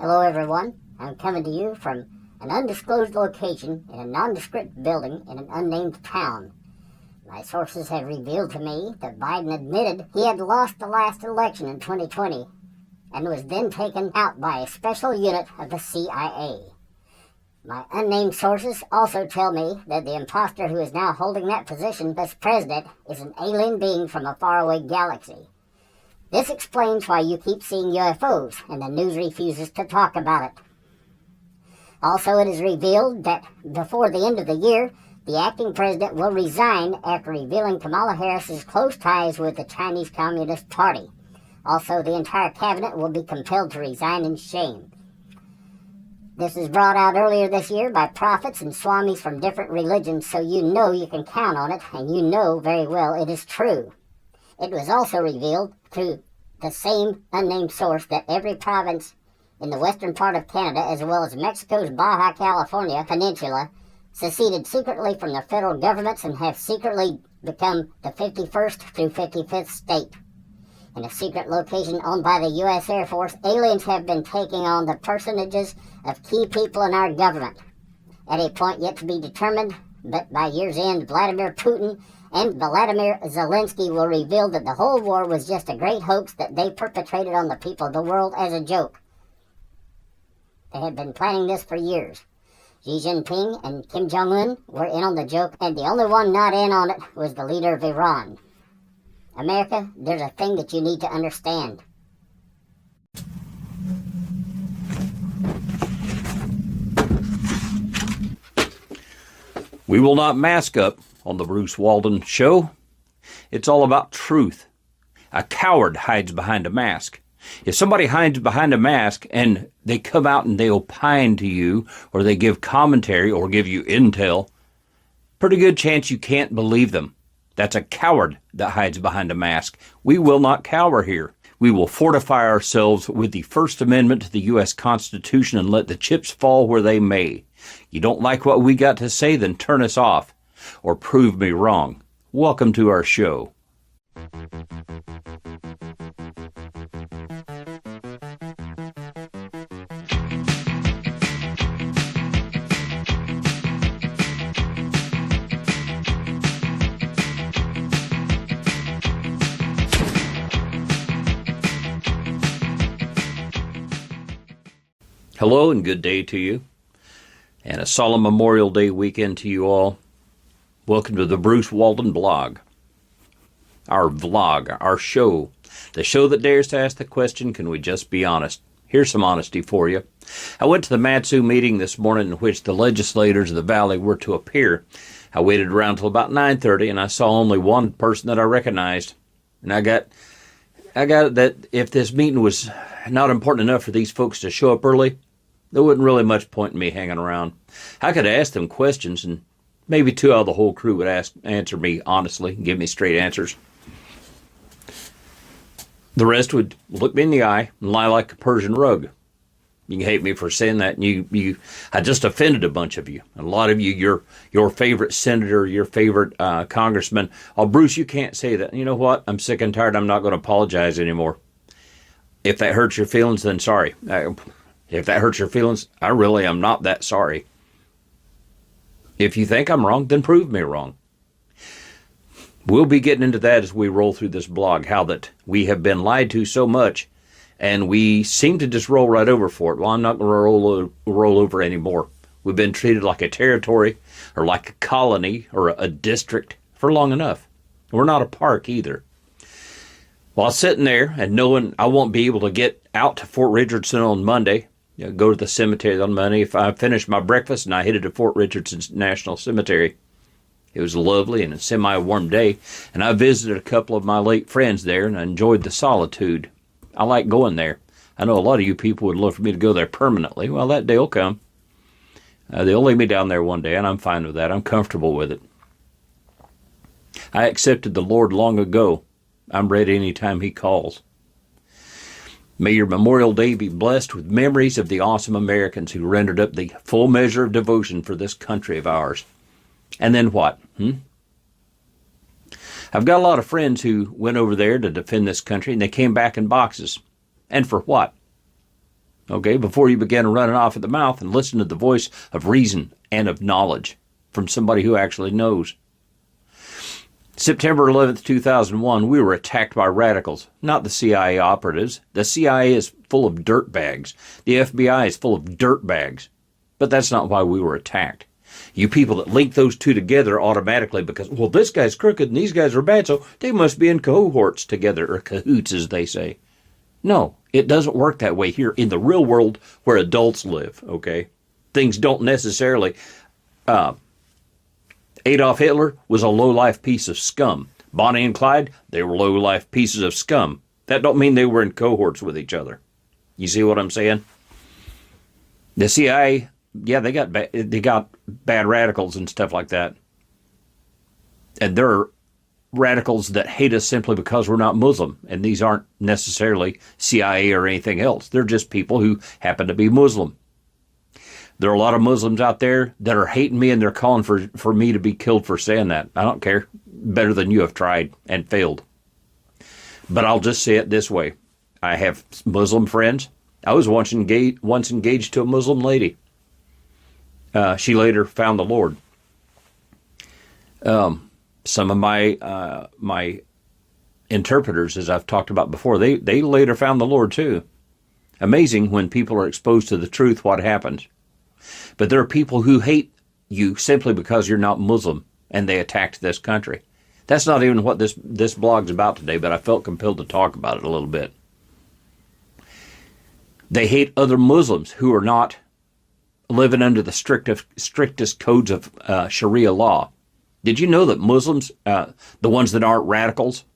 Hello everyone, I'm coming to you from an undisclosed location in a nondescript building in an unnamed town. My sources have revealed to me that Biden admitted he had lost the last election in 2020 and was then taken out by a special unit of the CIA. My unnamed sources also tell me that the imposter who is now holding that position as president is an alien being from a faraway galaxy. This explains why you keep seeing UFOs and the news refuses to talk about it. Also, it is revealed that before the end of the year, the acting president will resign after revealing Kamala Harris's close ties with the Chinese Communist Party. Also, the entire cabinet will be compelled to resign in shame. This was brought out earlier this year by prophets and swamis from different religions, so you know you can count on it, and you know very well it is true. It was also revealed through the same unnamed source that every province in the western part of Canada, as well as Mexico's Baja California Peninsula, seceded secretly from the federal governments and have secretly become the 51st through 55th state. In a secret location owned by the U.S. Air Force, aliens have been taking on the personages of key people in our government. At a point yet to be determined, but by year's end, Vladimir Putin and Vladimir Zelensky will reveal that the whole war was just a great hoax that they perpetrated on the people of the world as a joke. They had been planning this for years. Xi Jinping and Kim Jong-un were in on the joke, and the only one not in on it was the leader of Iran. America, there's a thing that you need to understand. We will not mask up on the Bruce Walden Show. It's all about truth. A coward hides behind a mask. If somebody hides behind a mask and they come out and they opine to you, or they give commentary or give you intel, pretty good chance you can't believe them. That's a coward that hides behind a mask. We will not cower here. We will fortify ourselves with the First Amendment to the U.S. Constitution and let the chips fall where they may. You don't like what we got to say, then turn us off or prove me wrong. Welcome to our show. Hello and good day to you, and a solemn Memorial Day weekend to you all. Welcome to the Bruce Walden blog, our vlog, our show, the show that dares to ask the question, can we just be honest? Here's some honesty for you. I went to the Matsu meeting this morning in which the legislators of the Valley were to appear. I waited around till about 9:30 and I saw only one person that I recognized. And I got that if this meeting was not important enough for these folks to show up early, there wasn't really much point in me hanging around. I could ask them questions, and maybe two out of the whole crew would answer me honestly and give me straight answers. The rest would look me in the eye and lie like a Persian rug. You can hate me for saying that, and I just offended a bunch of you. And a lot of you, your favorite senator, your favorite congressman. Oh, Bruce, you can't say that. You know what? I'm sick and tired. I'm not going to apologize anymore. If that hurts your feelings, then sorry. If that hurts your feelings, I really am not that sorry. If you think I'm wrong, then prove me wrong. We'll be getting into that as we roll through this blog, how that we have been lied to so much, and we seem to just roll right over for it. Well, I'm not going to roll over anymore. We've been treated like a territory or like a colony or a district for long enough. We're not a park either. While sitting there and knowing I won't be able to get out to Fort Richardson on Monday, go to the cemetery on Monday. If I finished my breakfast and I headed to Fort Richardson National Cemetery. It was lovely and a semi-warm day, and I visited a couple of my late friends there, and I enjoyed the solitude. I like going there. I know a lot of you people would love for me to go there permanently. Well, that day will come. They'll lay me down there one day, and I'm fine with that. I'm comfortable with it. I accepted the Lord long ago. I'm ready anytime He calls. May your Memorial Day be blessed with memories of the awesome Americans who rendered up the full measure of devotion for this country of ours. And then what? I've got a lot of friends who went over there to defend this country, and they came back in boxes. And for what? okay, before you begin running off at the mouth, and listen to the voice of reason and of knowledge from somebody who actually knows. September 11th, 2001, we were attacked by radicals, not the CIA operatives. The CIA is full of dirtbags. The FBI is full of dirtbags. But that's not why we were attacked. You people that link those two together automatically because, well, this guy's crooked and these guys are bad, so they must be in cohorts together, or cahoots, as they say. No, it doesn't work that way here in the real world where adults live, okay? Things don't necessarily... Adolf Hitler was a low-life piece of scum. Bonnie and Clyde, they were low-life pieces of scum. That don't mean they were in cohorts with each other. You see what I'm saying? The CIA, yeah, they got bad radicals and stuff like that. And there are radicals that hate us simply because we're not Muslim. And these aren't necessarily CIA or anything else. They're just people who happen to be Muslim. There are a lot of Muslims out there that are hating me, and they're calling for me to be killed for saying that. I don't care. Better than you have tried and failed. But I'll just say it this way. I have Muslim friends. I was once engaged to a Muslim lady. She later found the Lord. Some of my interpreters, as I've talked about before, they later found the Lord too. Amazing when people are exposed to the truth what happens. But there are people who hate you simply because you're not Muslim, and they attacked this country. That's not even what this blog's about today, but I felt compelled to talk about it a little bit. They hate other Muslims who are not living under the strictest codes of Sharia law. Did you know that Muslims, the ones that aren't radicals,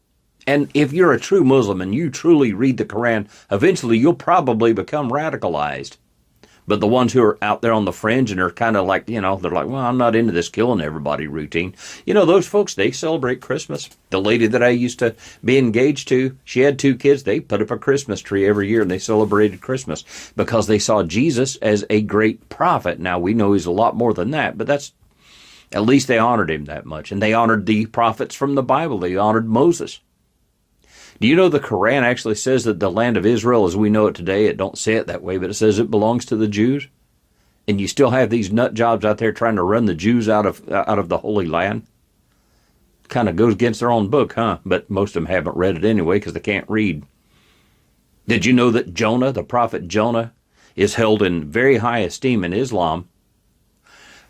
and if you're a true Muslim and you truly read the Quran, eventually you'll probably become radicalized. But the ones who are out there on the fringe and are kind of like, they're like, well, I'm not into this killing everybody routine. Those folks, they celebrate Christmas. The lady that I used to be engaged to, she had 2 kids. They put up a Christmas tree every year and they celebrated Christmas because they saw Jesus as a great prophet. Now, we know he's a lot more than that, but at least they honored him that much. And they honored the prophets from the Bible. They honored Moses. Do you know the Quran actually says that the land of Israel as we know it today, it don't say it that way, but it says it belongs to the Jews? And you still have these nut jobs out there trying to run the Jews out of the Holy Land? Kind of goes against their own book, huh? But most of them haven't read it anyway because they can't read. Did you know that Jonah, the prophet Jonah, is held in very high esteem in Islam?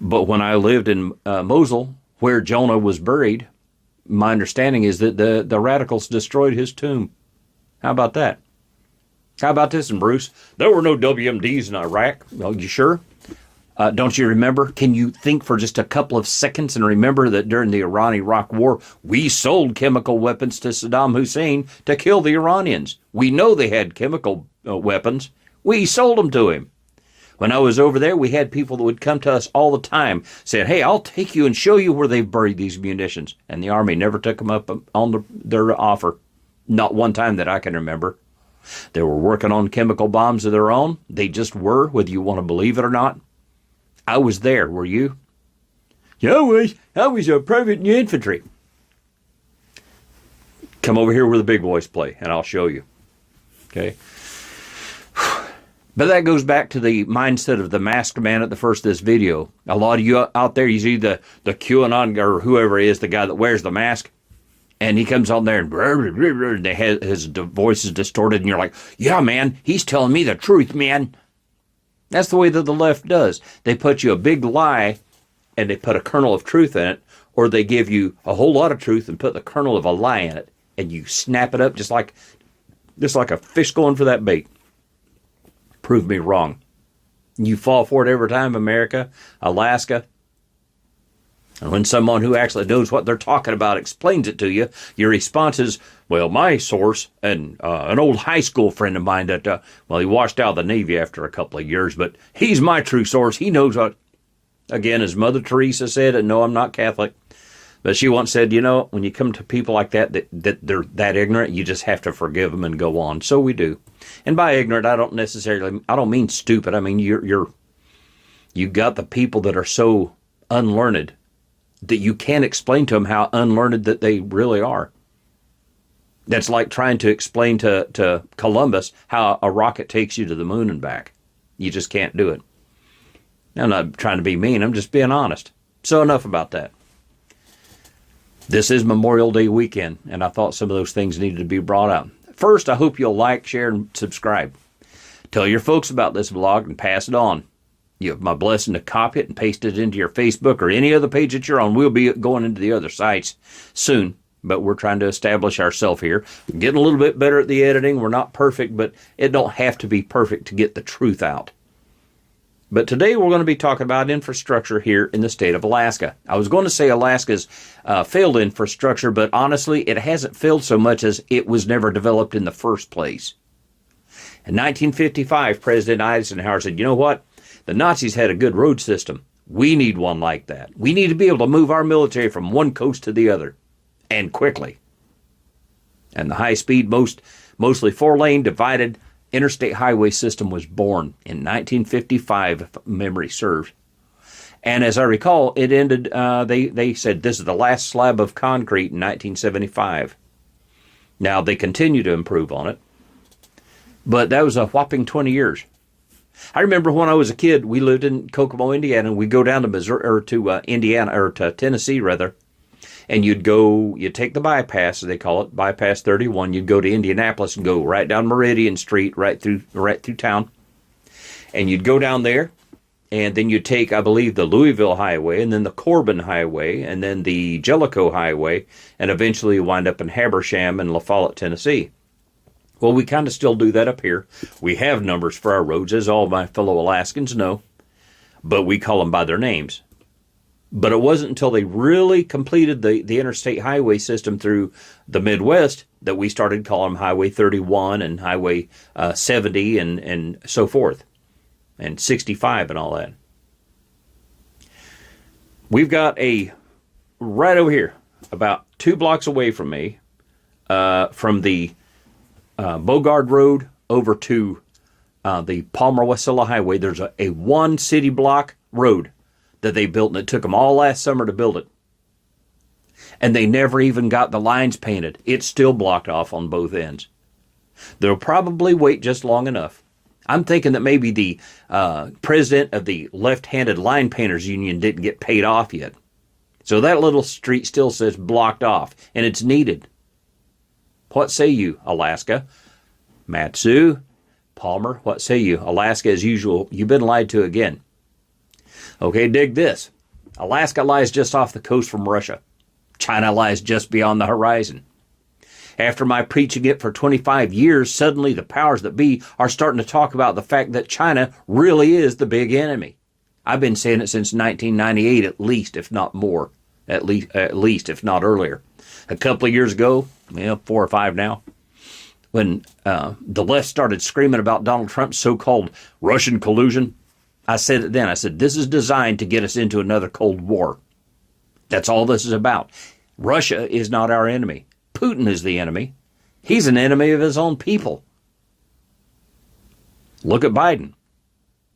But when I lived in Mosul, where Jonah was buried, my understanding is that the radicals destroyed his tomb. How about that? How about this one, Bruce? There were no WMDs in Iraq. Oh, you sure? Don't you remember? Can you think for just a couple of seconds and remember that during the Iran-Iraq war, we sold chemical weapons to Saddam Hussein to kill the Iranians. We know they had chemical weapons. We sold them to him. When I was over there, we had people that would come to us all the time, saying, hey, I'll take you and show you where they've buried these munitions. And the Army never took them up on their offer. Not one time that I can remember. They were working on chemical bombs of their own. They just were, whether you want to believe it or not. I was there, were you? Yeah, I was a private in the infantry. Come over here where the big boys play, and I'll show you. Okay? But that goes back to the mindset of the masked man at the first of this video. A lot of you out there, you see the QAnon or whoever it is, the guy that wears the mask, and he comes on there and his voice is distorted, and you're like, yeah, man, he's telling me the truth, man. That's the way that the left does. They put you a big lie, and they put a kernel of truth in it, or they give you a whole lot of truth and put the kernel of a lie in it, and you snap it up just like a fish going for that bait. Prove me wrong. You fall for it every time, America, Alaska. And when someone who actually knows what they're talking about explains it to you, your response is, well, my source, and an old high school friend of mine that, he washed out of the Navy after a couple of years, but he's my true source. He knows what, again, as Mother Teresa said, and no, I'm not Catholic, but she once said, when you come to people like that they're that ignorant, you just have to forgive them and go on. So we do. And by ignorant, I don't mean stupid. I mean, you got the people that are so unlearned that you can't explain to them how unlearned that they really are. That's like trying to explain to Columbus how a rocket takes you to the moon and back. You just can't do it. I'm not trying to be mean. I'm just being honest. So enough about that. This is Memorial Day weekend, and I thought some of those things needed to be brought up. First, I hope you'll like, share, and subscribe. Tell your folks about this vlog and pass it on. You have my blessing to copy it and paste it into your Facebook or any other page that you're on. We'll be going into the other sites soon, but we're trying to establish ourselves here. We're getting a little bit better at the editing. We're not perfect, but it don't have to be perfect to get the truth out. But today we're going to be talking about infrastructure here in the state of Alaska. I was going to say Alaska's failed infrastructure, but honestly, it hasn't failed so much as it was never developed in the first place. In 1955, President Eisenhower said, you know what? The Nazis had a good road system. We need one like that. We need to be able to move our military from one coast to the other, and quickly. And the high-speed, mostly four-lane divided interstate highway system was born in 1955, if memory serves. And as I recall, it ended, they said this is the last slab of concrete in 1975. Now, they continue to improve on it, but that was a whopping 20 years. I remember when I was a kid, we lived in Kokomo, Indiana, and we'd go down to Missouri, or to Indiana, or to Tennessee, rather, and you'd take the bypass, as they call it, bypass 31. You'd go to Indianapolis and go right down Meridian Street, right through town. And you'd go down there, and then you'd take, I believe, the Louisville Highway, and then the Corbin Highway, and then the Jellicoe Highway, and eventually wind up in Habersham and La Follette, Tennessee. Well, we kind of still do that up here. We have numbers for our roads, as all my fellow Alaskans know, but we call them by their names. But it wasn't until they really completed the interstate highway system through the Midwest that we started calling them Highway 31 and Highway 70 and so forth, and 65 and all that. We've got right over here, about 2 blocks away from me, from the Bogard Road over to the Palmer-Wasilla Highway, there's a one city block road that they built, and it took them all last summer to build it. And they never even got the lines painted. It's still blocked off on both ends. They'll probably wait just long enough. I'm thinking that maybe the president of the Left-Handed Line Painters Union didn't get paid off yet. So that little street still says blocked off, and it's needed. What say you, Alaska? Matsu, Palmer, what say you? Alaska, as usual, you've been lied to again. Okay, dig this. Alaska lies just off the coast from Russia. China lies just beyond the horizon. After my preaching it for 25 years, suddenly the powers that be are starting to talk about the fact that China really is the big enemy. I've been saying it since 1998 at least, if not more. At least, if not earlier. A couple of years ago, 4 or 5 now, when the left started screaming about Donald Trump's so-called Russian collusion, I said it then. I said, this is designed to get us into another Cold War. That's all this is about. Russia is not our enemy. Putin is the enemy. He's an enemy of his own people. Look at Biden.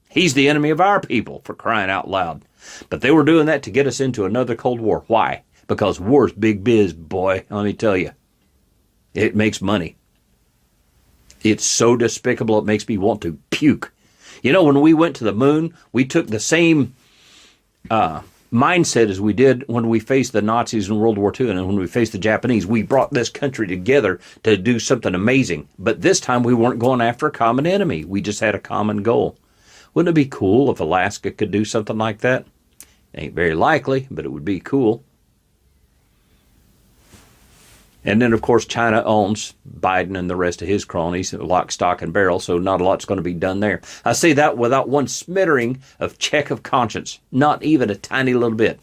He's the enemy of our people, for crying out loud. But they were doing that to get us into another Cold War. Why? Because war's big biz, boy, let me tell you. It makes money. It's so despicable it makes me want to puke. You know, when we went to the moon, we took the same mindset as we did when we faced the Nazis in World War II and when we faced the Japanese. We brought this country together to do something amazing. But this time we weren't going after a common enemy. We just had a common goal. Wouldn't it be cool if Alaska could do something like that? Ain't very likely, but it would be cool. And then, of course, China owns Biden and the rest of his cronies, lock, stock, and barrel, so not a lot's going to be done there. I say that without one smattering of check of conscience, not even a tiny little bit.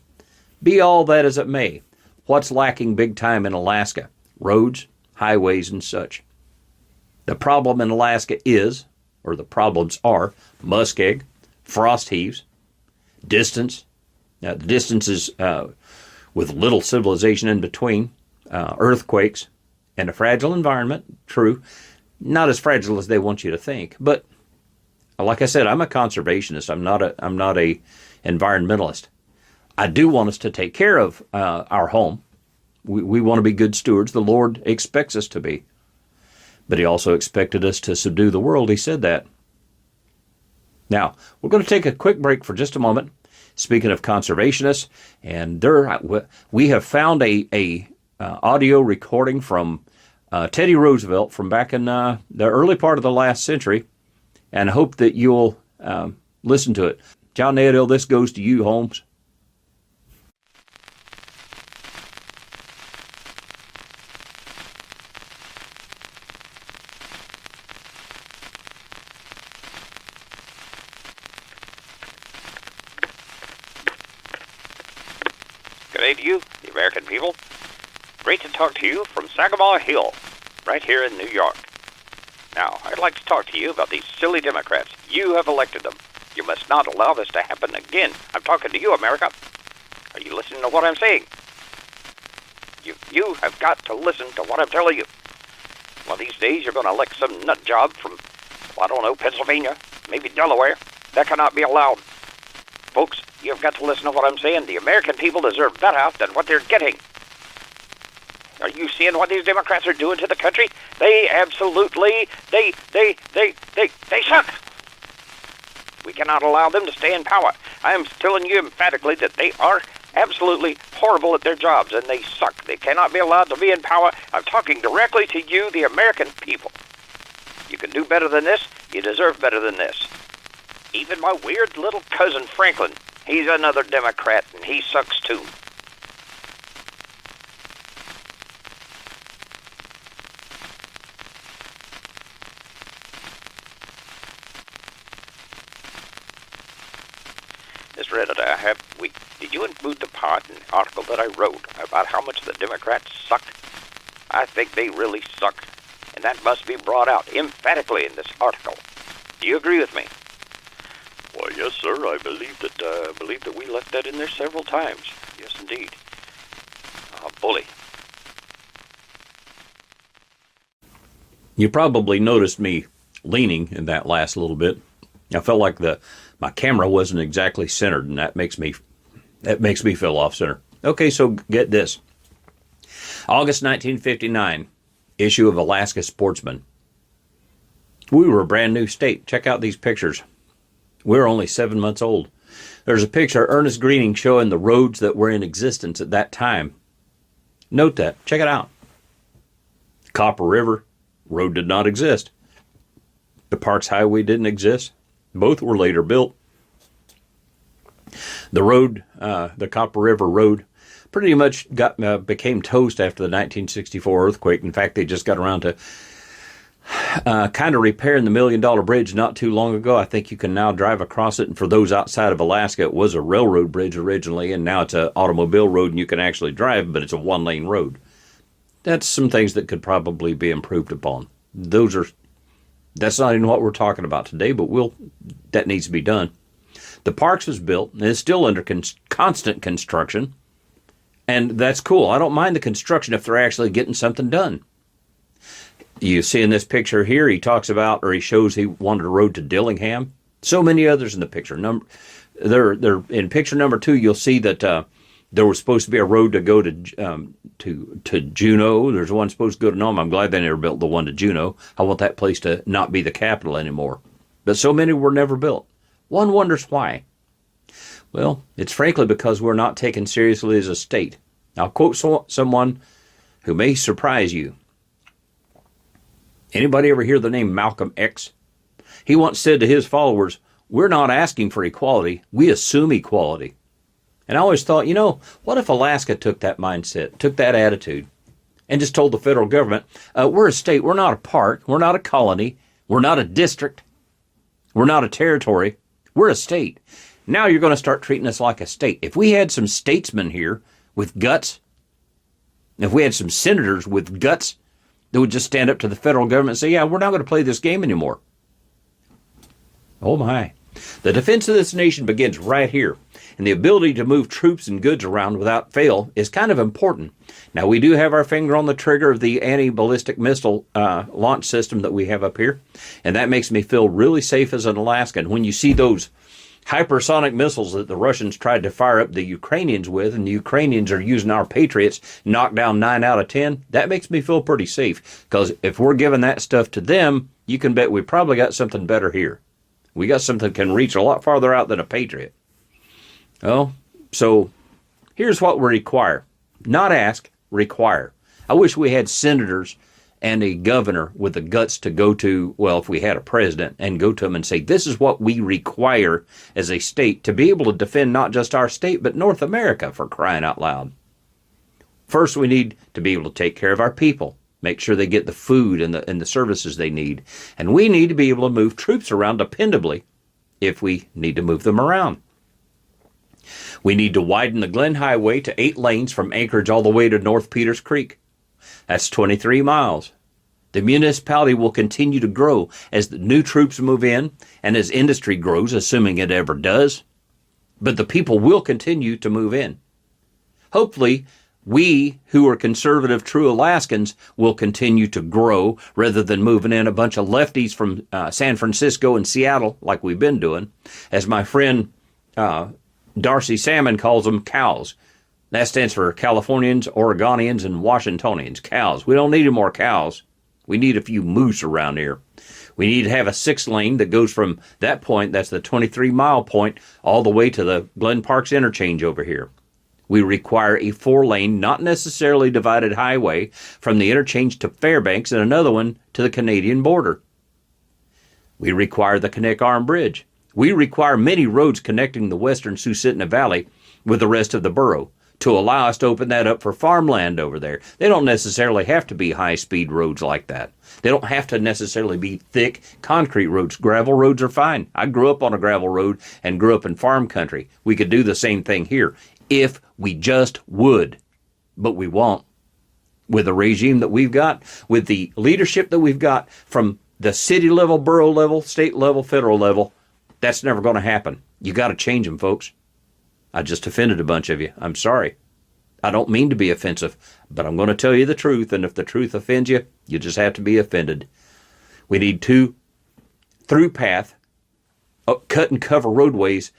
Be all that as it may, what's lacking big time in Alaska? Roads, highways, and such. The problem in Alaska is, or the problems are, muskeg, frost heaves, distance. Now, the distance is with little civilization in between. Earthquakes, and a fragile environment, true. Not as fragile as they want you to think, but like I said, I'm a conservationist. I'm not a environmentalist. I do want us to take care of our home. We want to be good stewards. The Lord expects us to be. But he also expected us to subdue the world. He said that. Now, we're going to take a quick break for just a moment. Speaking of conservationists, and we have found a audio recording from Teddy Roosevelt from back in the early part of the last century, and hope that you'll listen to it. John Naidell, this goes to you, Holmes. Good day to you, the American people. Great to talk to you from Saginaw Hill, right here in New York. Now, I'd like to talk to you about these silly Democrats. You have elected them. You must not allow this to happen again. I'm talking to you, America. Are you listening to what I'm saying? You have got to listen to what I'm telling you. One of these days, you're going to elect some nut job from, I don't know, Pennsylvania, maybe Delaware. That cannot be allowed. Folks, you've got to listen to what I'm saying. The American people deserve better than what they're getting. Are you seeing what these Democrats are doing to the country? They absolutely, they suck. We cannot allow them to stay in power. I am telling you emphatically that they are absolutely horrible at their jobs, and they suck. They cannot be allowed to be in power. I'm talking directly to you, the American people. You can do better than this. You deserve better than this. Even my weird little cousin Franklin, he's another Democrat, and he sucks too. Mr. Editor, did you include the part in the article that I wrote about how much the Democrats suck? I think they really suck, and that must be brought out emphatically in this article. Do you agree with me? Why, yes, sir. I believe that we left that in there several times. Yes, indeed. Bully. You probably noticed me leaning in that last little bit. I felt like my camera wasn't exactly centered, and that makes me feel off center. Okay, so get this. August 1959, issue of Alaska Sportsman. We were a brand new state. Check out these pictures. We're only 7 months old. There's a picture of Ernest Greening showing the roads that were in existence at that time. Note that. Check it out. Copper River road did not exist. The Parks Highway didn't exist. Both were later built. The road, the Copper River Road, pretty much became toast after the 1964 earthquake. In fact, they just got around to kind of repairing the $1 Million Bridge not too long ago. I think you can now drive across it. And for those outside of Alaska, it was a railroad bridge originally, and now it's an automobile road, and you can actually drive, but it's a one-lane road. That's some things that could probably be improved upon. That's not even what we're talking about today, but that needs to be done. The parks was built and is still under constant construction, and that's cool. I don't mind the construction if they're actually getting something done. You see in this picture here, he talks about, or he shows he wanted a road to Dillingham. So many others in the picture. They're in picture number 2. You'll see that there was supposed to be a road to go to Juneau. There's one supposed to go to Nome. I'm glad they never built the one to Juneau. I want that place to not be the capital anymore. But so many were never built. One wonders why. Well, it's frankly because we're not taken seriously as a state. I'll quote someone who may surprise you. Anybody ever hear the name Malcolm X? He once said to his followers, "We're not asking for equality, we assume equality." And I always thought, what if Alaska took that mindset, took that attitude, and just told the federal government, we're a state, we're not a park, we're not a colony, we're not a district, we're not a territory, we're a state. Now you're going to start treating us like a state. If we had some statesmen here with guts, if we had some senators with guts that would just stand up to the federal government and say, yeah, we're not going to play this game anymore. Oh my. The defense of this nation begins right here. And the ability to move troops and goods around without fail is kind of important. Now, we do have our finger on the trigger of the anti-ballistic missile launch system that we have up here. And that makes me feel really safe as an Alaskan. When you see those hypersonic missiles that the Russians tried to fire up the Ukrainians with, and the Ukrainians are using our Patriots, knock down 9 out of 10, that makes me feel pretty safe. Because if we're giving that stuff to them, you can bet we probably got something better here. We got something that can reach a lot farther out than a Patriot. Oh, so here's what we require. Not ask, require. I wish we had senators and a governor with the guts to go to, well, if we had a president, and go to them and say, this is what we require as a state to be able to defend not just our state, but North America, for crying out loud. First, we need to be able to take care of our people, make sure they get the food and the services they need. And we need to be able to move troops around dependably if we need to move them around. We need to widen the Glen Highway to 8 lanes from Anchorage all the way to North Peters Creek. That's 23 miles. The municipality will continue to grow as the new troops move in and as industry grows, assuming it ever does. But the people will continue to move in. Hopefully, we who are conservative, true Alaskans will continue to grow rather than moving in a bunch of lefties from San Francisco and Seattle like we've been doing. As my friend Darcy Salmon calls them, cows. That stands for Californians, Oregonians, and Washingtonians. Cows. We don't need any more cows. We need a few moose around here. We need to have a 6 lane that goes from that point, that's the 23-mile point, all the way to the Glen Parks interchange over here. We require a 4 lane, not necessarily divided highway from the interchange to Fairbanks and another one to the Canadian border. We require the Connect Arm Bridge. We require many roads connecting the western Susitna Valley with the rest of the borough to allow us to open that up for farmland over there. They don't necessarily have to be high-speed roads like that. They don't have to necessarily be thick concrete roads. Gravel roads are fine. I grew up on a gravel road and grew up in farm country. We could do the same thing here if we just would, but we won't. With the regime that we've got, with the leadership that we've got from the city level, borough level, state level, federal level, that's never going to happen. You got to change them, folks. I just offended a bunch of you. I'm sorry. I don't mean to be offensive, but I'm going to tell you the truth, and if the truth offends you, you just have to be offended. We need 2 through path, cut and cover roadways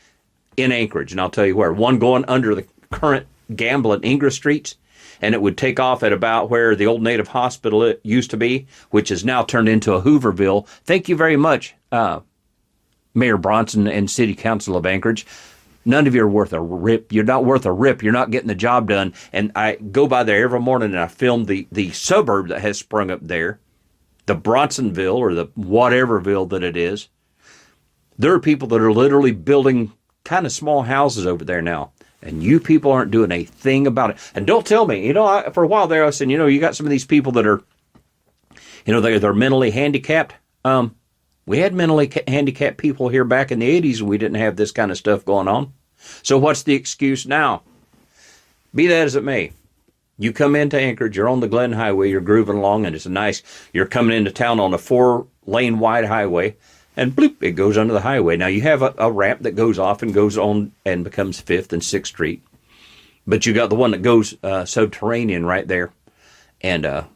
in Anchorage, and I'll tell you where. One going under the current Gamble and Ingress streets, and it would take off at about where the old Native Hospital used to be, which is now turned into a Hooverville. Thank you very much, Mayor Bronson and City Council of Anchorage. None of you are worth a rip. You're not worth a rip. You're not getting the job done. And I go by there every morning and I film the suburb that has sprung up there, the Bronsonville or the whateverville that it is. There are people that are literally building kind of small houses over there now. And you people aren't doing a thing about it. And don't tell me, for a while there I said, you got some of these people that are, they're mentally handicapped. We had mentally handicapped people here back in the 80s and we didn't have this kind of stuff going on. So what's the excuse now? Be that as it may, you come into Anchorage, you're on the Glen Highway, you're grooving along, and you're coming into town on a 4-lane wide highway, and bloop, it goes under the highway. Now you have a ramp that goes off and goes on and becomes 5th and 6th Street. But you got the one that goes subterranean right there, and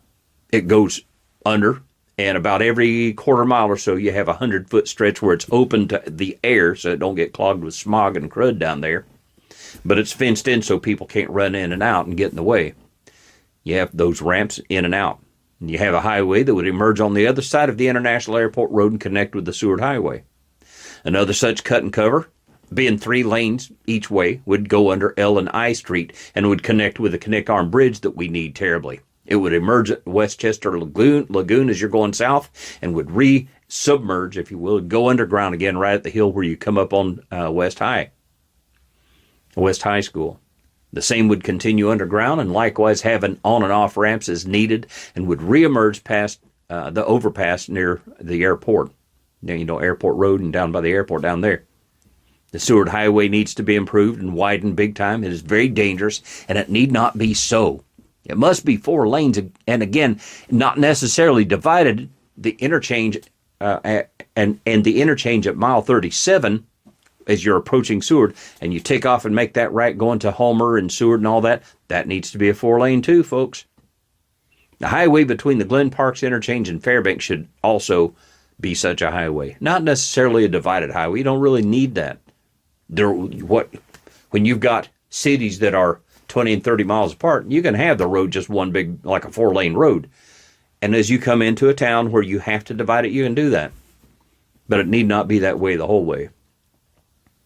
it goes under. And about every quarter mile or so, you have a 100-foot stretch where it's open to the air so it don't get clogged with smog and crud down there. But it's fenced in so people can't run in and out and get in the way. You have those ramps in and out. And you have a highway that would emerge on the other side of the International Airport Road and connect with the Seward Highway. Another such cut and cover, being 3 lanes each way, would go under L and I Street and would connect with the Connect Arm Bridge that we need terribly. It would emerge at Westchester Lagoon as you're going south and would re-submerge, if you will, go underground again right at the hill where you come up on West High School. The same would continue underground and likewise have an on and off ramps as needed and would re-emerge past the overpass near the airport. Airport Road and down by the airport down there. The Seward Highway needs to be improved and widened big time. It is very dangerous and it need not be so. It must be 4 lanes, and again, not necessarily divided. The interchange and the interchange at mile 37, as you're approaching Seward, and you take off and make that right going to Homer and Seward and all that, that needs to be a 4 lane too, folks. The highway between the Glen Parks interchange and Fairbanks should also be such a highway. Not necessarily a divided highway. You don't really need that. When you've got cities that are 20 and 30 miles apart, you can have the road just one big, like a 4 lane road. And as you come into a town where you have to divide it, you can do that. but it need not be that way the whole way.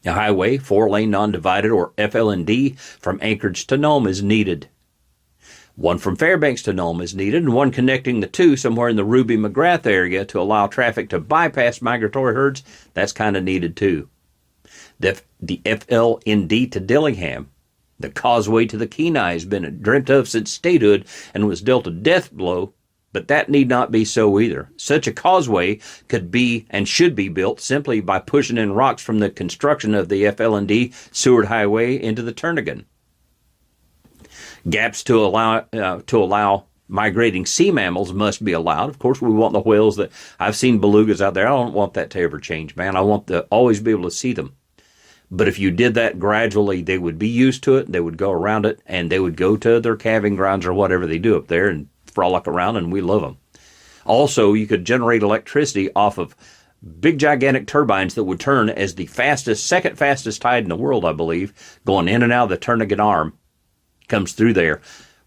A highway, 4-lane non-divided, or FLND, from Anchorage to Nome is needed. One from Fairbanks to Nome is needed, and one connecting the two somewhere in the Ruby-McGrath area to allow traffic to bypass migratory herds, that's kind of needed too. The FLND to Dillingham, the causeway to the Kenai, has been dreamt of since statehood and was dealt a death blow, but that need not be so either. Such a causeway could be and should be built simply by pushing in rocks from the construction of the FLND Seward Highway into the Turnagain. Gaps to allow migrating sea mammals must be allowed. Of course, we want the whales that I've seen belugas out there. I don't want that to ever change, man. I want to always be able to see them. But if you did that gradually, they would be used to it. They would go around it, and they would go to their calving grounds or whatever they do up there and frolic around, and we love them. Also, you could generate electricity off of big, gigantic turbines that would turn as the second fastest tide in the world, I believe, going in and out of the Turnagain Arm, comes through there.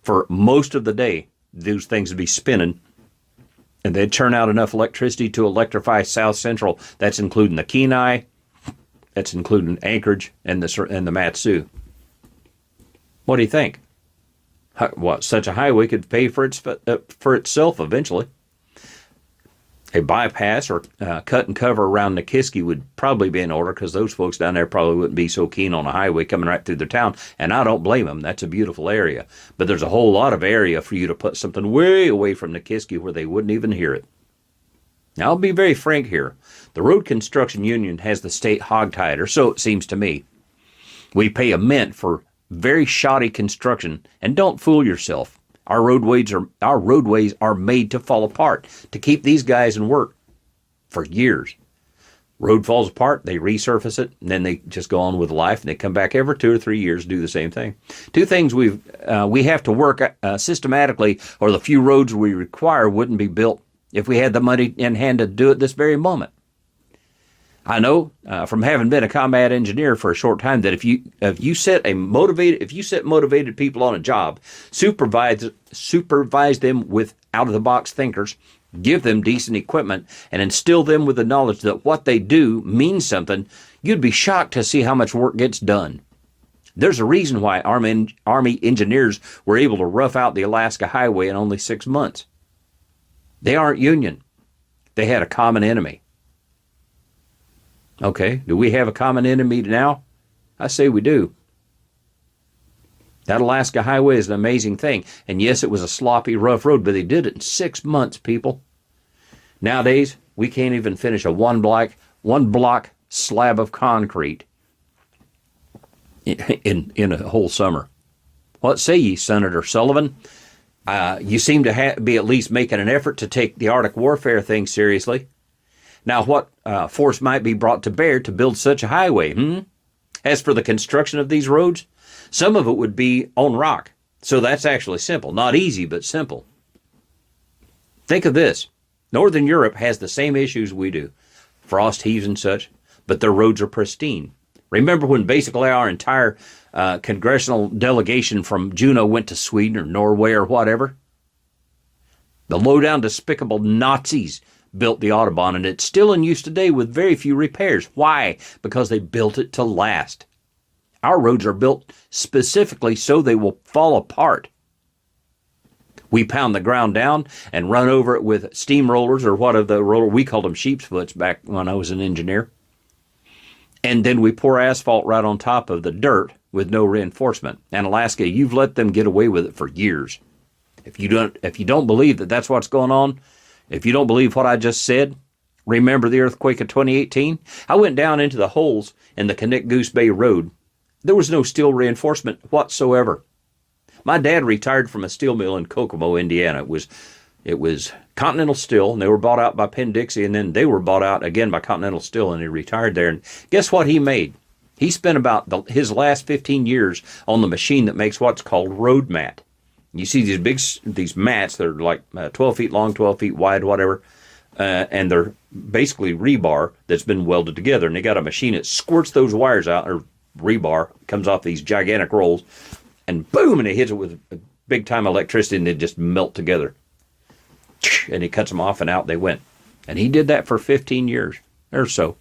For most of the day, those things would be spinning, and they'd churn out enough electricity to electrify South Central. That's including the Kenai, that's including Anchorage and the Mat-Su. What do you think? What, such a highway could pay for itself eventually. A bypass or cut and cover around Nikiski would probably be in order, because those folks down there probably wouldn't be so keen on a highway coming right through their town, and I don't blame them. That's a beautiful area. But there's a whole lot of area for you to put something way away from Nikiski where they wouldn't even hear it. Now, I'll be very frank here. The Road Construction Union has the state hogtied, or so it seems to me. We pay a mint for very shoddy construction, and don't fool yourself. Our roadways are made to fall apart, to keep these guys in work for years. Road falls apart, they resurface it, and then they just go on with life, and they come back every 2 or 3 years, do the same thing. Two things we have to work systematically, or the few roads we require wouldn't be built if we had the money in hand to do it this very moment. I know from having been a combat engineer for a short time that if you set motivated people on a job, supervise them with out-of-the-box thinkers, give them decent equipment, and instill them with the knowledge that what they do means something, you'd be shocked to see how much work gets done. There's a reason why Army engineers were able to rough out the Alaska Highway in only 6 months. They aren't Union. They had a common enemy. Okay, do we have a common enemy now? I say we do. That Alaska Highway is an amazing thing. And yes, it was a sloppy, rough road, but they did it in 6 months, people. Nowadays, we can't even finish a one block slab of concrete in a whole summer. What say ye, Senator Sullivan? You seem to be at least making an effort to take the Arctic warfare thing seriously. Now, what force might be brought to bear to build such a highway? As for the construction of these roads, some of it would be on rock. So that's actually simple. Not easy, but simple. Think of this. Northern Europe has the same issues we do. Frost heaves and such, but their roads are pristine. Remember when basically our entire congressional delegation from Juneau went to Sweden or Norway or whatever? The low-down, despicable Nazis built the Autobahn, and it's still in use today with very few repairs. Why? Because they built it to last. Our roads are built specifically so they will fall apart. We pound the ground down and run over it with steamrollers, or what of the roller, we called them sheep's foots back when I was an engineer. And then we pour asphalt right on top of the dirt with no reinforcement. And Alaska, you've let them get away with it for years. If you don't believe that that's what's going on, if you don't believe what I just said, remember the earthquake of 2018? I went down into the holes in the Connect Goose Bay Road. There was no steel reinforcement whatsoever. My dad retired from a steel mill in Kokomo, Indiana. It was Continental Steel, and they were bought out by Penn-Dixie, and then they were bought out again by Continental Steel, and he retired there. And guess what he made? He spent about his last 15 years on the machine that makes what's called road mat. You see these mats that are like 12 feet long, 12 feet wide, whatever, and they're basically rebar that's been welded together. And they got a machine that squirts those wires out, or rebar comes off these gigantic rolls, and boom, and it hits it with big time electricity, and they just melt together. And he cuts them off, and out they went. And he did that for 15 years. or so.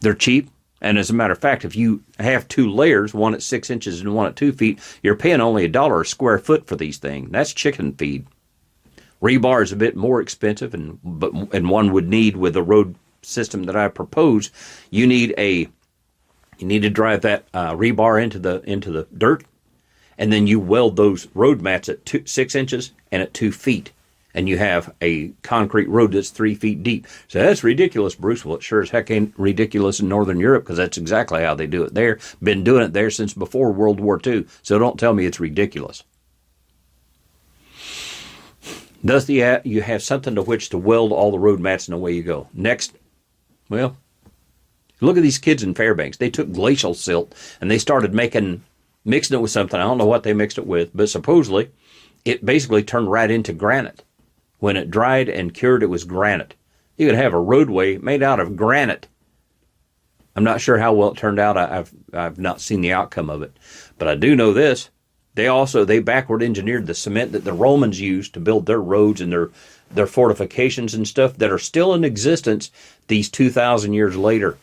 They're cheap. And as a matter of fact, if you have 2 layers, one at 6 inches and one at 2 feet, you're paying only $1 a square foot for these things. That's chicken feed. Rebar is a bit more expensive, and one would need, with the road system that I propose, you need to drive that rebar into the dirt, and then you weld those road mats at 6 inches and at 2 feet. And you have a concrete road that's 3 feet deep. So that's ridiculous, Bruce. Well, it sure as heck ain't ridiculous in Northern Europe, because that's exactly how they do it there. Been doing it there since before World War II. So don't tell me it's ridiculous. Thus, you have something to which to weld all the road mats, and away you go. Next, well, look at these kids in Fairbanks. They took glacial silt, and they started mixing it with something. I don't know what they mixed it with, but supposedly it basically turned right into granite. When it dried and cured, it was granite. You could have a roadway made out of granite. I'm not sure how well it turned out. I've not seen the outcome of it. But I do know this. They backward engineered the cement that the Romans used to build their roads and their fortifications and stuff that are still in existence these 2,000 years later.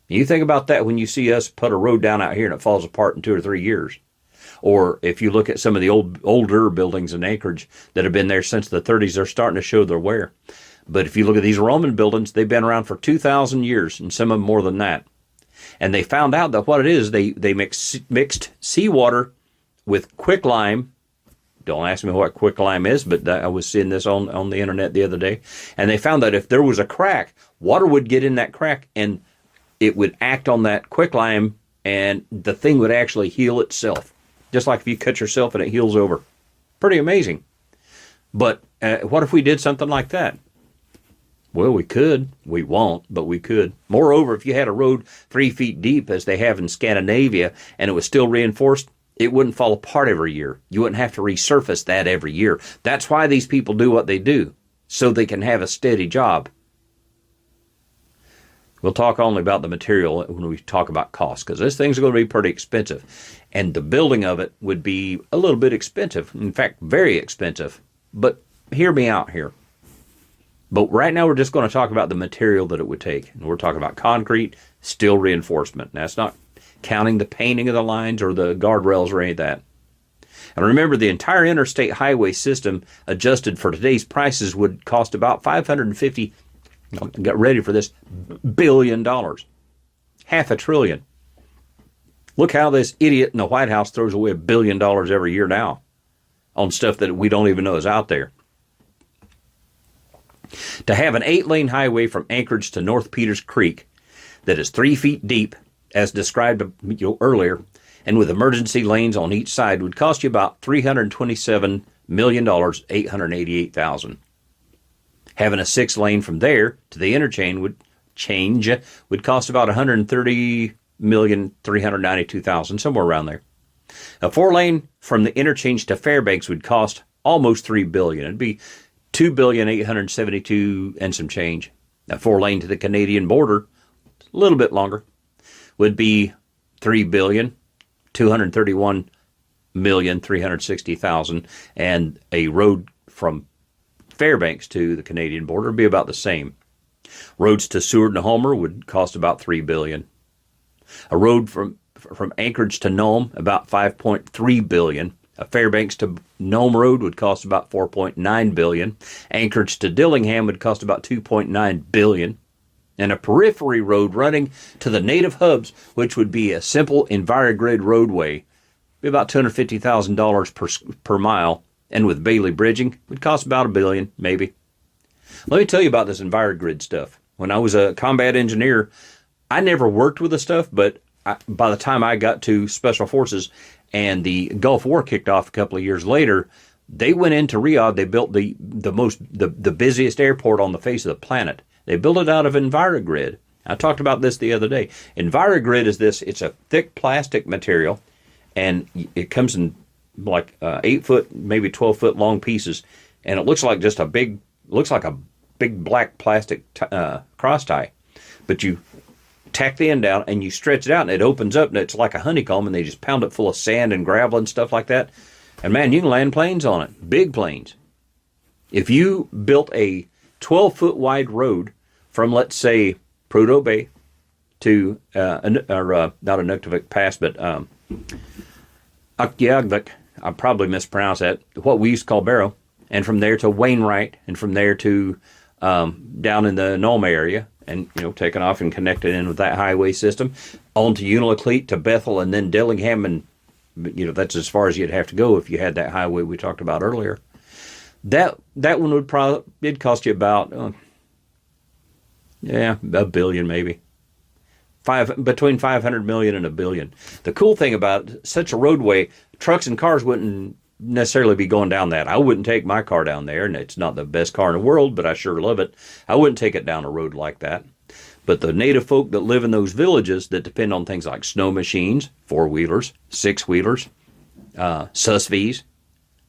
You think about that when you see us put a road down out here and it falls apart in 2 or 3 years. Or if you look at some of the older buildings in Anchorage that have been there since the 30s, they're starting to show their wear. But if you look at these Roman buildings, they've been around for 2,000 years, and some of them more than that. And they found out that what it is, they mixed seawater with quicklime. Don't ask me what quicklime is, but I was seeing this on the internet the other day. And they found that if there was a crack, water would get in that crack, and it would act on that quicklime, and the thing would actually heal itself. Just like if you cut yourself and it heals over. Pretty amazing. But what if we did something like that? Well, we could. We won't, but we could. Moreover, if you had a road 3 feet deep, as they have in Scandinavia, and it was still reinforced, it wouldn't fall apart every year. You wouldn't have to resurface that every year. That's why these people do what they do, so they can have a steady job. We'll talk only about the material when we talk about cost, because this thing's going to be pretty expensive. And the building of it would be a little bit expensive. In fact, very expensive. But hear me out here. But right now we're just going to talk about the material that it would take. And we're talking about concrete, steel reinforcement. Now, that's not counting the painting of the lines or the guardrails or any of that. And remember, the entire interstate highway system, adjusted for today's prices, would cost about $550 get ready for this, $1 billion. $500 billion. Look how this idiot in the White House throws away $1 billion every year now on stuff that we don't even know is out there. To have an 8-lane highway from Anchorage to North Peters Creek that is 3 feet deep, as described earlier, and with emergency lanes on each side would cost you about $327,888,000. Having a 6-lane from there to the interchange would cost about $130,392,000, somewhere around there. A 4-lane from the interchange to Fairbanks would cost almost $3 billion. It'd be $2,872,000 and some change. A 4-lane to the Canadian border, a little bit longer, would be $3,231,360,000, and a road from Fairbanks to the Canadian border would be about the same. Roads to Seward and Homer would cost about $3 billion. A road from Anchorage to Nome, about $5.3 billion. A Fairbanks to Nome road would cost about $4.9 billion. Anchorage to Dillingham would cost about $2.9 billion. And a periphery road running to the native hubs, which would be a simple EnviroGrid roadway, be about $250,000 per mile. And with Bailey bridging, would cost about $1 billion, maybe. Let me tell you about this EnviroGrid stuff. When I was a combat engineer, I never worked with the stuff, but by the time I got to Special Forces and the Gulf War kicked off a couple of years later, they went into Riyadh. They built the busiest airport on the face of the planet. They built it out of EnviroGrid. I talked about this the other day. EnviroGrid is this. It's a thick plastic material, and it comes in like 8-foot, maybe 12-foot long pieces, and it looks like a big black plastic cross tie. But you tack the end down and you stretch it out, and it opens up, and it's like a honeycomb, and they just pound it full of sand and gravel and stuff like that. And man, you can land planes on it, big planes. If you built a 12-foot wide road from, let's say, Prudhoe Bay to, not Inuktitut Pass, but Ukyagbik, I probably mispronounced that, what we used to call Barrow, and from there to Wainwright, and from there to down in the Nome area, and, taking off and connected in with that highway system, on to Unalakleet to Bethel, and then Dillingham, and, that's as far as you'd have to go if you had that highway we talked about earlier. That one would it'd cost you about, $1 billion maybe. Between 500 million and $1 billion. The cool thing about such a roadway, trucks and cars wouldn't necessarily be going down that. I wouldn't take my car down there, and it's not the best car in the world, but I sure love it. I wouldn't take it down a road like that. But the native folk that live in those villages that depend on things like snow machines, four-wheelers, six-wheelers, susvies,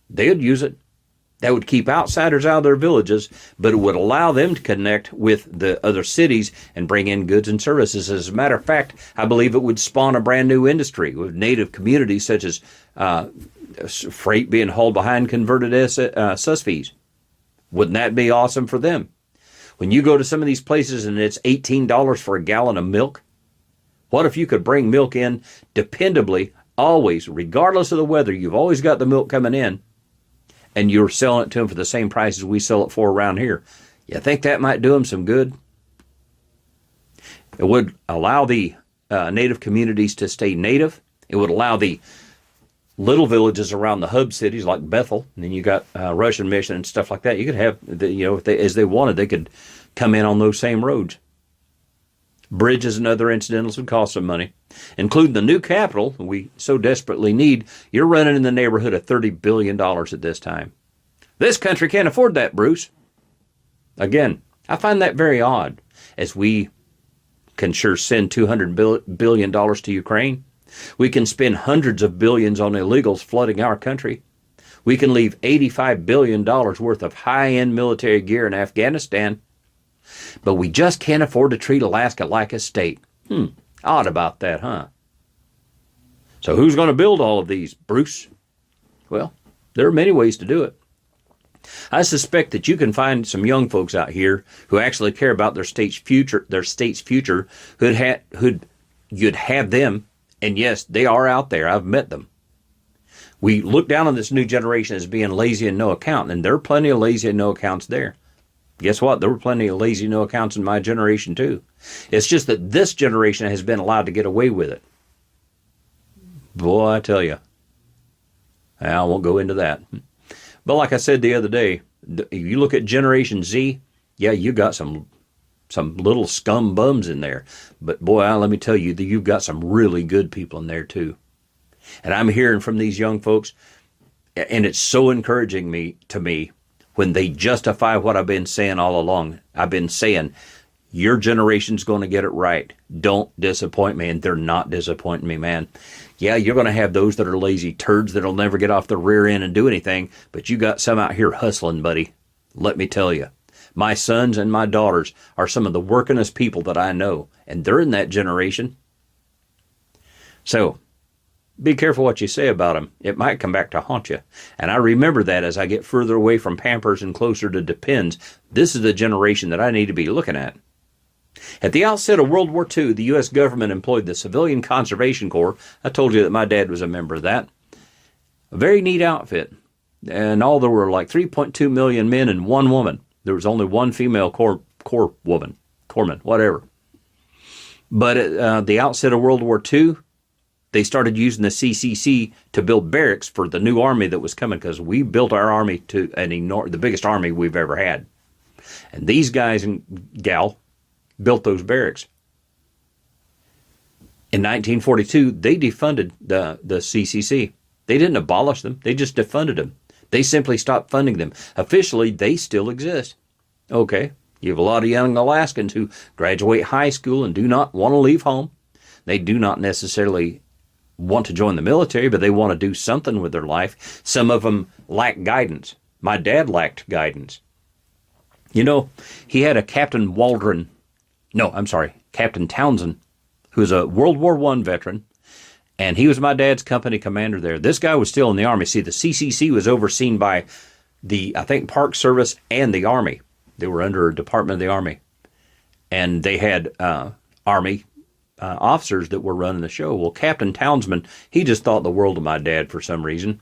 they'd use it. That would keep outsiders out of their villages, but it would allow them to connect with the other cities and bring in goods and services. As a matter of fact, I believe it would spawn a brand new industry with native communities such as freight being hauled behind converted susvies. Wouldn't that be awesome for them? When you go to some of these places and it's $18 for a gallon of milk, what if you could bring milk in dependably, always, regardless of the weather? You've always got the milk coming in, and you're selling it to them for the same price as we sell it for around here. You think that might do them some good? It would allow the native communities to stay native. It would allow the little villages around the hub cities like Bethel, and then you got Russian Mission and stuff like that. You could have, if they, as they wanted, they could come in on those same roads. Bridges and other incidentals would cost some money, including the new capital we so desperately need. You're running in the neighborhood of $30 billion at this time. This country can't afford that, Bruce. Again, I find that very odd, as we can sure send $200 billion to Ukraine. We can spend hundreds of billions on illegals flooding our country. We can leave $85 billion worth of high-end military gear in Afghanistan. But we just can't afford to treat Alaska like a state. Odd about that, huh? So who's going to build all of these, Bruce? Well, there are many ways to do it. I suspect that you can find some young folks out here who actually care about their state's future, who'd you'd have them, and yes, they are out there. I've met them. We look down on this new generation as being lazy and no account, and there are plenty of lazy and no accounts there. Guess what? There were plenty of lazy no accounts in my generation, too. It's just that this generation has been allowed to get away with it. Boy, I tell you. I won't go into that. But like I said the other day, if you look at Generation Z, yeah, you got some little scum bums in there. But boy, let me tell you, that you've got some really good people in there, too. And I'm hearing from these young folks, and it's so encouraging to me, when they justify what I've been saying all along. I've been saying, your generation's going to get it right. Don't disappoint me. And they're not disappointing me, man. Yeah, you're going to have those that are lazy turds that'll never get off the rear end and do anything, but you got some out here hustling, buddy. Let me tell you. My sons and my daughters are some of the workingest people that I know, and they're in that generation. So, be careful what you say about them. It might come back to haunt you. And I remember that as I get further away from Pampers and closer to Depends. This is the generation that I need to be looking at. At the outset of World War II, the U.S. government employed the Civilian Conservation Corps. I told you that my dad was a member of that. A very neat outfit. And all there were like 3.2 million men and one woman. There was only one female corpsman, whatever. But at the outset of World War II, they started using the CCC to build barracks for the new army that was coming, because we built our army to the biggest army we've ever had. And these guys and gal built those barracks. In 1942, they defunded the CCC. They didn't abolish them. They just defunded them. They simply stopped funding them. Officially, they still exist. Okay, you have a lot of young Alaskans who graduate high school and do not want to leave home. They do not necessarily want to join the military, but they want to do something with their life. Some of them lack guidance. My dad lacked guidance. You know, he had a Captain Townsend, who was a World War I veteran, and he was my dad's company commander there. This guy was still in the Army. See, the CCC was overseen by the, I think, Park Service and the Army. They were under a Department of the Army. and they had Army officers that were running the show. Well, Captain Townsman, he just thought the world of my dad for some reason.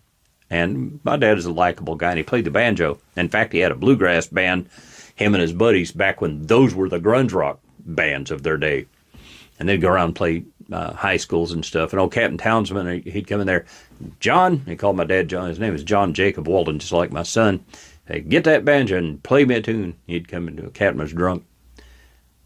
And my dad is a likable guy, and he played the banjo. In fact, he had a bluegrass band, him and his buddies, back when those were the grunge rock bands of their day. And they'd go around and play high schools and stuff. And old Captain Townsman, he'd come in there. John, he called my dad John. His name is John Jacob Walden, just like my son. Hey, get that banjo and play me a tune. He'd come into a captain was drunk.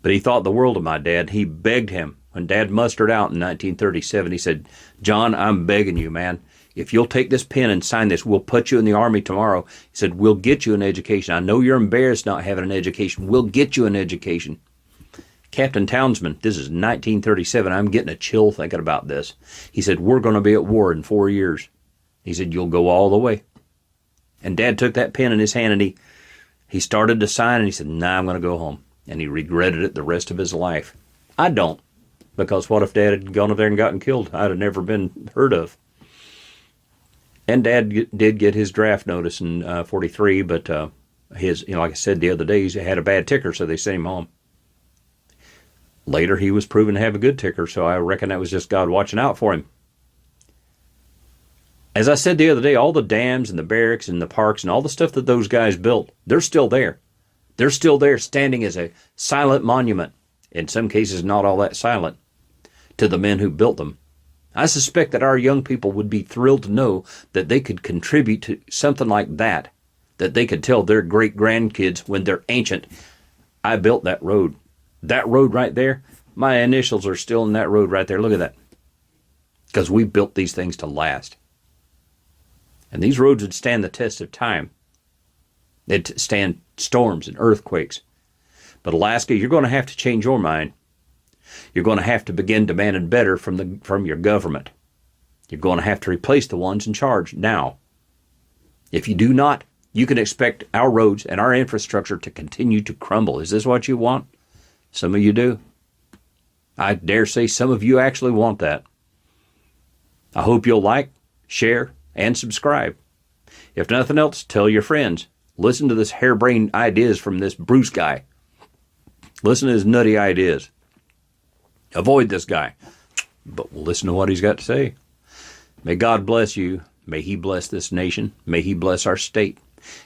But he thought the world of my dad. He begged him. When Dad mustered out in 1937, he said, John, I'm begging you, man. If you'll take this pen and sign this, we'll put you in the Army tomorrow. He said, we'll get you an education. I know you're embarrassed not having an education. We'll get you an education. Captain Townsman, this is 1937. I'm getting a chill thinking about this. He said, we're going to be at war in 4 years. He said, you'll go all the way. And Dad took that pen in his hand and he started to sign and he said, nah, I'm going to go home. And he regretted it the rest of his life. I don't, because what if Dad had gone up there and gotten killed? I'd have never been heard of. And Dad did get his draft notice in 43, but like I said the other day, he had a bad ticker, so they sent him home. Later, he was proven to have a good ticker, so I reckon that was just God watching out for him. As I said the other day, all the dams and the barracks and the parks and all the stuff that those guys built, they're still there. They're still there standing as a silent monument, in some cases not all that silent, to the men who built them. I suspect that our young people would be thrilled to know that they could contribute to something like that they could tell their great-grandkids when they're ancient, I built that road. That road right there, my initials are still in that road right there. Look at that. Because we built these things to last. And these roads would stand the test of time. They'd stand storms and earthquakes. But Alaska, you're going to have to change your mind. You're going to have to begin demanding better from your government. You're going to have to replace the ones in charge now. If you do not, you can expect our roads and our infrastructure to continue to crumble. Is this what you want? Some of you do. I dare say some of you actually want that. I hope you'll like, share, and subscribe. If nothing else, tell your friends. Listen to this harebrained ideas from this Bruce guy. Listen to his nutty ideas. Avoid this guy, but listen to what he's got to say. May God bless you. May he bless this nation. May he bless our state.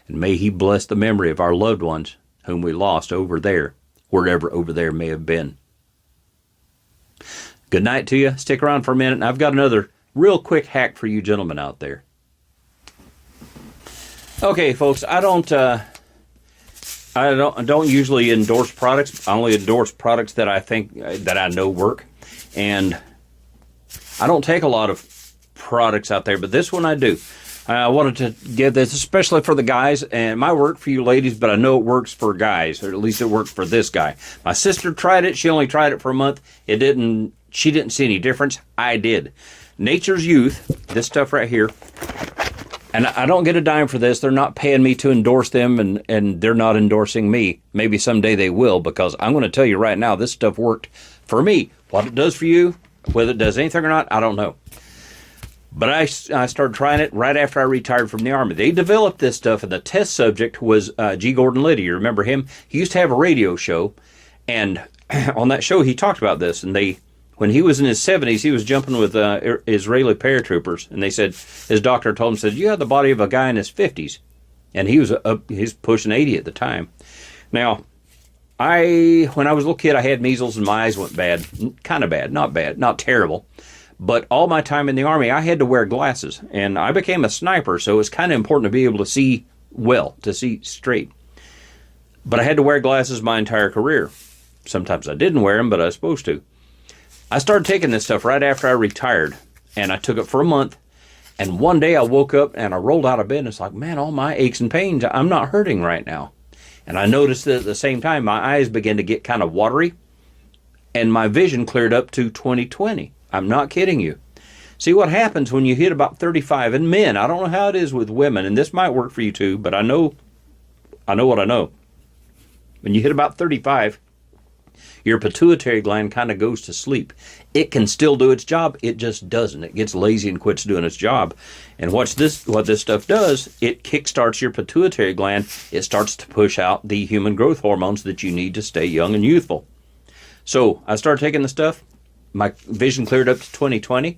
And may he bless the memory of our loved ones whom we lost over there, wherever over there may have been. Good night to you. Stick around for a minute. I've got another real quick hack for you gentlemen out there. Okay, folks, I don't usually endorse products. I only endorse products that I think that I know work, and I don't take a lot of products out there, but this one I do. I wanted to give this, especially for the guys, and it might work for you ladies, but I know it works for guys, or at least it worked for this guy. My sister tried it. She only tried it for a month. She didn't see any difference. I did. Nature's Youth, this stuff right here. And I don't get a dime for this. They're not paying me to endorse them, and they're not endorsing me. Maybe someday they will, because I'm going to tell you right now, this stuff worked for me. What it does for you, whether it does anything or not, I don't know. But I started trying it right after I retired from the Army. They developed this stuff, and the test subject was G. Gordon Liddy. You remember him? He used to have a radio show, and on that show he talked about this, and when he was in his 70s, he was jumping with Israeli paratroopers, and they said, his doctor told him, said, you have the body of a guy in his 50s. And he's pushing 80 at the time. Now, when I was a little kid, I had measles and my eyes went bad. Kind of bad, not terrible. But all my time in the Army, I had to wear glasses, and I became a sniper, so it's kind of important to be able to see well, to see straight. But I had to wear glasses my entire career. Sometimes I didn't wear them, but I was supposed to. I started taking this stuff right after I retired, and I took it for a month, and one day I woke up and I rolled out of bed, and it's like, man, all my aches and pains, I'm not hurting right now. And I noticed that at the same time, my eyes began to get kind of watery, and my vision cleared up to 20/20. I'm not kidding you. See what happens when you hit about 35, and men, I don't know how it is with women, and this might work for you too, but I know what I know. When you hit about 35, your pituitary gland kind of goes to sleep. It can still do its job. It just doesn't. It gets lazy and quits doing its job. And what this stuff does, it kickstarts your pituitary gland. It starts to push out the human growth hormones that you need to stay young and youthful. So I started taking the stuff. My vision cleared up to 20/20.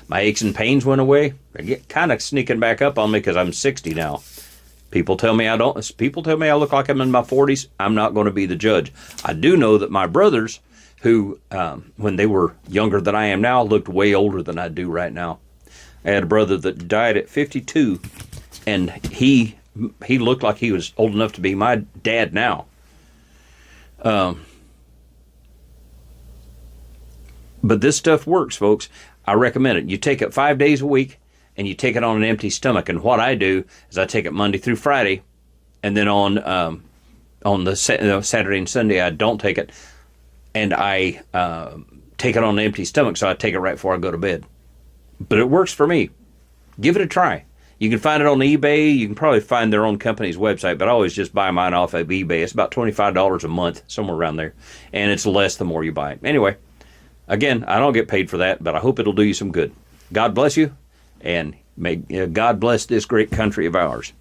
My aches and pains went away. They get kind of sneaking back up on me because I'm 60 now. People tell me I don't. People tell me I look like I'm in my 40s. I'm not going to be the judge. I do know that my brothers, who when they were younger than I am now, looked way older than I do right now. I had a brother that died at 52, and he looked like he was old enough to be my dad now. But this stuff works, folks. I recommend it. You take it 5 days a week, and you take it on an empty stomach. And what I do is I take it Monday through Friday, and then on the Saturday and Sunday I don't take it, and I take it on an empty stomach. So I take it right before I go to bed. But it works for me. Give it a try. You can find it on eBay. You can probably find their own company's website, but I always just buy mine off of eBay. It's about $25 a month, somewhere around there, and it's less the more you buy it. Anyway, again, I don't get paid for that, but I hope it'll do you some good. God bless you, and may God bless this great country of ours.